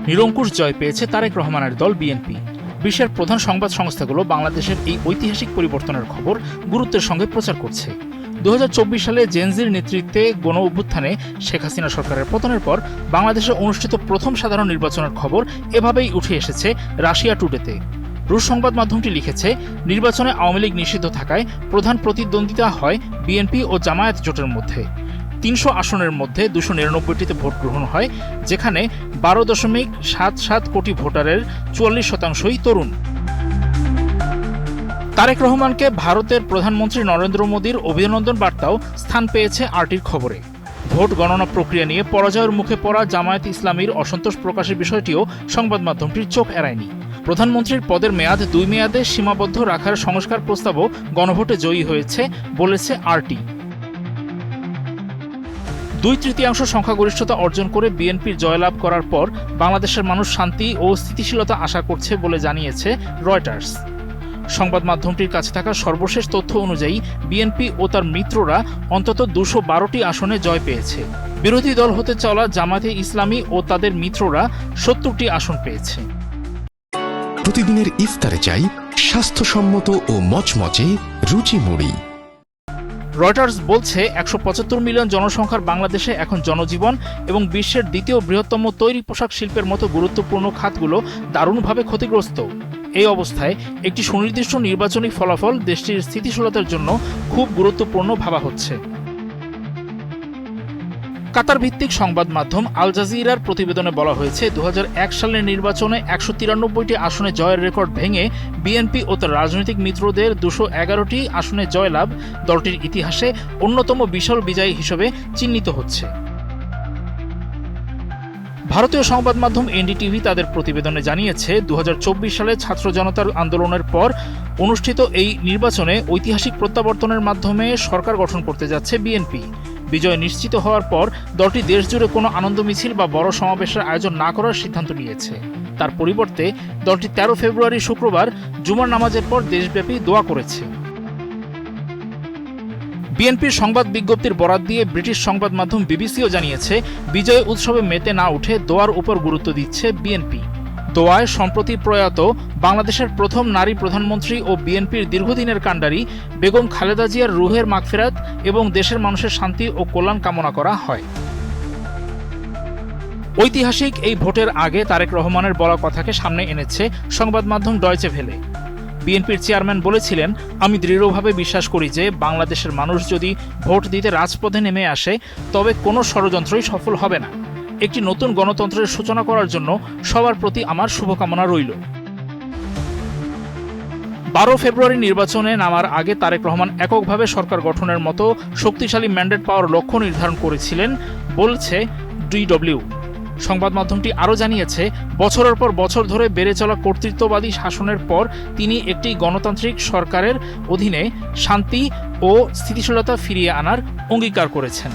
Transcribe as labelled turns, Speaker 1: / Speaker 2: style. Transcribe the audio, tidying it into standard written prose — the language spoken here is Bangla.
Speaker 1: নিরঙ্কুশ জয় পেয়েছে তারেক রহমানের দল বিএনপি। বিশ্বের প্রধান সংবাদ সংস্থাগুলো বাংলাদেশের এই ঐতিহাসিক পরিবর্তনের খবর গুরুত্বের সঙ্গে প্রচার করছে। 2024 সালে জেনজির নেতৃত্বে গণ অভ্যুত্থানে শেখ হাসিনা সরকারের পতনের পর বাংলাদেশে অনুষ্ঠিত প্রথম সাধারণ নির্বাচনের খবর এভাবেই উঠে এসেছে রাশিয়া টুডেতে। রুশ সংবাদ মাধ্যমটি লিখেছে, নির্বাচনে আওয়ামী লীগ নিষিদ্ধ থাকায় প্রধান প্রতিদ্বন্দ্বিতা হয় বিএনপি ও জামায়াত জোটের মধ্যে। 300 আসনের মধ্যে 299টিতে ভোট গ্রহণ হয়, যেখানে 12.77 কোটি ভোটারের 44%ই তরুণ। তারেক রহমানকে ভারতের প্রধানমন্ত্রী নরেন্দ্র মোদীর অভিনন্দন বার্তাও স্থান পেয়েছে আরটির খবরে। ভোট গণনা প্রক্রিয়া নিয়ে পরাজয়ের মুখে পড়া জামায়াত ইসলামীর অসন্তোষ প্রকাশের বিষয়টিও সংবাদ মাধ্যমটির চোখ এড়ায়নি। প্রধানমন্ত্রীর পদের মেয়াদ 2 মেয়াদে সীমাবদ্ধ রাখার সংস্কার প্রস্তাবও গণভোটে জয়ী হয়েছে বলেছে আরটি। 2/3 সংখ্যাগরিষ্ঠতা অর্জন করে বিএনপির জয়লাভ করার পর বাংলাদেশের মানুষ শান্তি ও স্থিতিশীলতা আশা করছে বলে জানিয়েছে রয়টার্স। সংবাদ মাধ্যমটির কাছে থাকা সর্বশেষ তথ্য অনুযায়ী বিএনপি ও তার মিত্ররা অন্তত 212টি আসনে জয় পেয়েছে। বিরোধী দল হতে চলা জামায়াতে ইসলামী ও তাদের মিত্ররা 70টি আসন পেয়েছে।
Speaker 2: প্রতিদিনের ইফতারে চাই স্বাস্থ্যসম্মত ও মচমচে রুচি মুড়ি।
Speaker 1: রয়টার্স বলছে, 175 মিলিয়ন জনসংখ্যার বাংলাদেশে এখন জনজীবন এবং বিশ্বের দ্বিতীয় বৃহত্তম তৈরি পোশাক শিল্পের মতো গুরুত্বপূর্ণ খাতগুলো দারুণভাবে ক্ষতিগ্রস্ত। এই অবস্থায় একটি সুনির্দিষ্ট নির্বাচনী ফলাফল দেশটির স্থিতিশীলতার জন্য খুব গুরুত্বপূর্ণ ভাবা হচ্ছে। কাতার ভিত্তিক সংবাদ মাধ্যম আল জাজিরার প্রতিবেদনে বলা হয়েছে, 2001 সালের নির্বাচনে 193টি আসনে জয়ের রেকর্ড ভেঙে বিএনপি ও তার রাজনৈতিক মিত্রদের 211টি আসনে জয়লাভ দলটির ইতিহাসে অন্যতম বিশাল বিজয় হিসেবে চিহ্নিত হচ্ছে। ভারতীয় সংবাদ মাধ্যম এনডিটিভি তাদের প্রতিবেদনে জানিয়েছে, 2024 সালে ছাত্র জনতার আন্দোলনের পর অনুষ্ঠিত এই নির্বাচনে ঐতিহাসিক প্রত্যাবর্তনের মাধ্যমে সরকার গঠন করতে যাচ্ছে বিএনপি। বিজয় নিশ্চিত হওয়ার পর দলটি দেশজুড়ে কোনো আনন্দ মিছিল বা বড় সমাবেশের আয়োজন না করার সিদ্ধান্ত নিয়েছে। তার পরিবর্তে দলটি 13 ফেব্রুয়ারি শুক্রবার জুমার নামাজের পর দেশব্যাপী দোয়া করেছে। বিএনপির সংবাদ বিজ্ঞপ্তির বরাত দিয়ে ব্রিটিশ সংবাদ মাধ্যম বিবিসিও জানিয়েছে, বিজয় উৎসবে মেতে না উঠে দোয়ার উপর গুরুত্ব দিচ্ছে বিএনপি। দোয়ায় সম্প্রতি প্রয়াত বাংলাদেশের প্রথম নারী প্রধানমন্ত্রী ও বিএনপির দীর্ঘদিনের কাণ্ডারি বেগম খালেদা জিয়ার রুহের মাগফিরাত এবং দেশের মানুষের শান্তি ও কল্যাণ কামনা করা হয়। ঐতিহাসিক এই ভোটের আগে তারেক রহমানের বলা কথাকে সামনে এনেছে সংবাদ মাধ্যম ডয়চে ভেলে। বিএনপির চেয়ারম্যান বলেছিলেন, আমি দৃঢ়ভাবে বিশ্বাস করি যে বাংলাদেশের মানুষ যদি ভোট দিতে রাজপথে নেমে আসে তবে কোনো ষড়যন্ত্রই সফল হবে না। একটি নতুন গণতন্ত্রের সূচনা করার জন্য সবার প্রতি আমার শুভকামনা রইল। 12 ফেব্রুয়ারি নির্বাচনে নামার আগে তারেক রহমান এককভাবে সরকার গঠনের মতো শক্তিশালী ম্যান্ডেট পাওয়ার লক্ষ্য নির্ধারণ করেছিলেন বলছে ডিডব্লিউ। সংবাদ মাধ্যমটি আরও জানিয়েছে, বছরের পর বছর ধরে বেড়ে চলা কর্তৃত্ববাদী শাসনের পর তিনি একটি গণতান্ত্রিক সরকারের অধীনে শান্তি ও স্থিতিশীলতা ফিরিয়ে আনার অঙ্গীকার করেছেন।